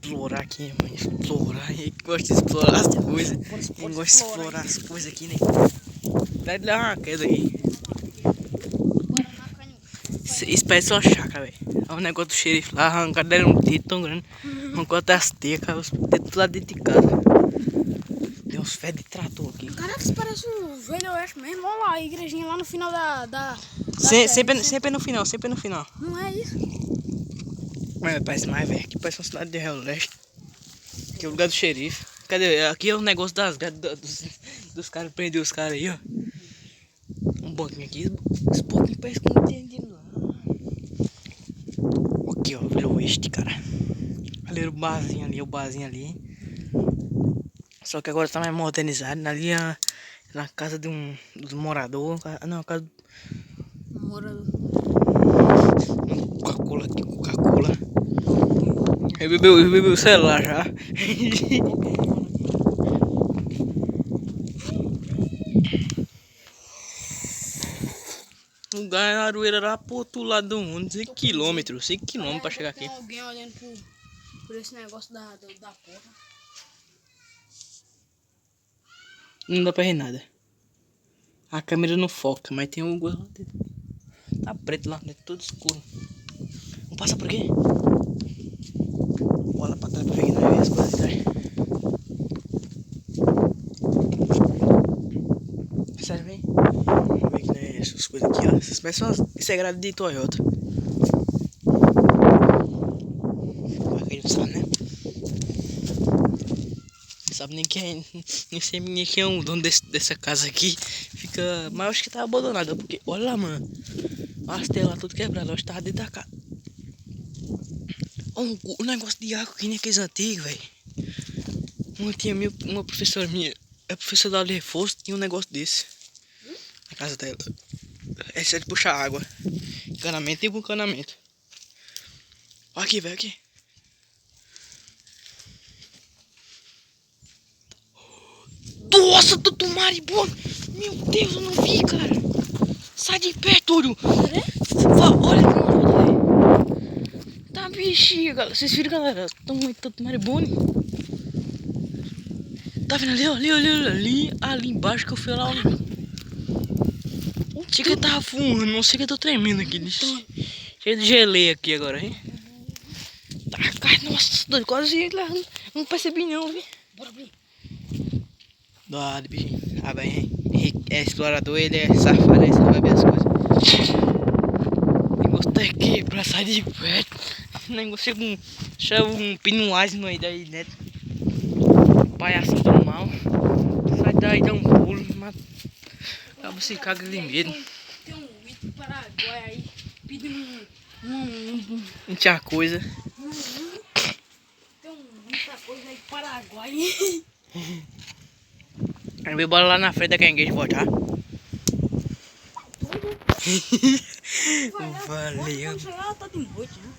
explorar aqui, mano. Explorar. Quem gosta de explorar as coisas. Quem gosta de explorar as coisas aqui, né? Vai dar uma queda aí. Isso parece uma chácara, velho. É um negócio do xerife lá, arrancaram dele um dedo tão grande. Arrancou até as tecas, os dedos lá dentro de casa. Tem uns fé de trator aqui. Caraca, isso parece um velho oeste mesmo. Olha lá, a igrejinha lá no final da Sempre no final, sempre no final. Não é isso? Mas parece mais, velho. Aqui parece uma cidade de Rio Leste. Aqui é o lugar do xerife. Cadê? Aqui é o negócio das dos caras, prender os caras aí, ó. Um banquinho aqui. Esse banquinho parece que não tem dinheiro lá. Aqui, ó, Velho Oeste, cara. Ali era o barzinho ali. Só que agora tá mais modernizado. Ali é na casa de dos moradores. Não, a casa do Morador. Coca-Cola aqui, Coca-Cola. Eu bebi o celular já. O lugar na Aroeira lá pro outro lado do mundo, 6 km pra chegar aqui. Tem alguém olhando por esse negócio da porra. Não dá pra ver nada. A câmera não foca, mas tem um gosto lá dentro. Tá preto lá dentro, todo escuro. Vamos passar por aqui? Bola pra trás pra ver que não é as coisas atrás. Sério, vem? Vamos ver que não é essas coisas aqui, ó. Essas peças, isso é grade de Toyota. Aquele não sabe, né? Não sabe nem quem é o dono dessa casa aqui. Fica. Mas eu acho que tá abandonada, porque olha lá, mano. As telas tudo quebradas, acho que tava dentro da casa. Um negócio de água que nem aqueles antigos, velho. Uma professora minha, a professora da aula de reforço, tinha um negócio desse na casa dela. Essa é de puxar água. Encanamento, tipo um encanamento. Olha aqui, velho, aqui. Nossa, do maribondo! Meu Deus, eu não vi, cara! Sai de perto, Túlio! Olha que velho! Tá bichinha, galera! Vocês viram, galera? Tanto maribondo! Tá vendo ali, ó? Ali embaixo que eu fui lá. Achei que ele tava fumando, não sei que eu tô tremendo aqui. Cheio de geleia aqui agora, hein? Tá, cara, nossa, doido, quase não percebi não, viu? Bora abrir. Doado, bichinho. Ah, bem, hein? Henrique é explorador, ele é safado, aí você vai ver as coisas. Eu gostei aqui pra sair de perto. Esse negócio chega um pinoagem aí daí dentro. Palhaço do mal. Sai daí, dá um pulo, mas acaba se caga de medo. Tem um vídeo paraguai aí pedindo Não tinha coisa. Tem muita coisa aí paraguai. Aí bora lá na frente da igreja voltar. Valeu. Quando chegar, tá de noite, né?